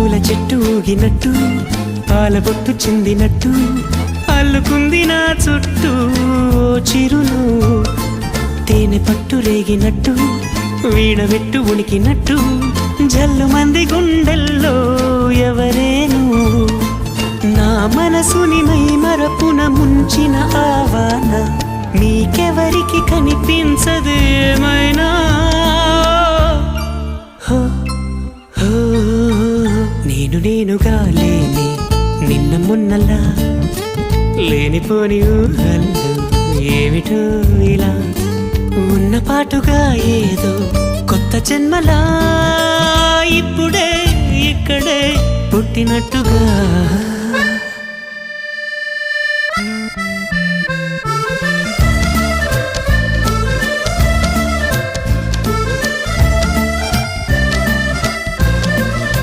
పూల చెట్టు ఊగినట్టు పాల బొట్టు చిందినట్టు అల్లుకుంది నా చుట్టూ చిరును తేనె పట్టు రేగినట్టు వీడబెట్టు ఉనికినట్టు జల్లు మంది గుండెల్లో ఎవరేను నా మనసుని మై మరపున ముంచిన ఆవాన నీకెవరికి కనిపించదు ఏమైనా నేనుగా లేని నిన్న మొన్నలా లేనిపోని ఊహల్లో ఏమిటో ఇలా ఉన్న పాటుగా ఏదో కొత్త జన్మలా ఇప్పుడే ఇక్కడే పుట్టినట్టుగా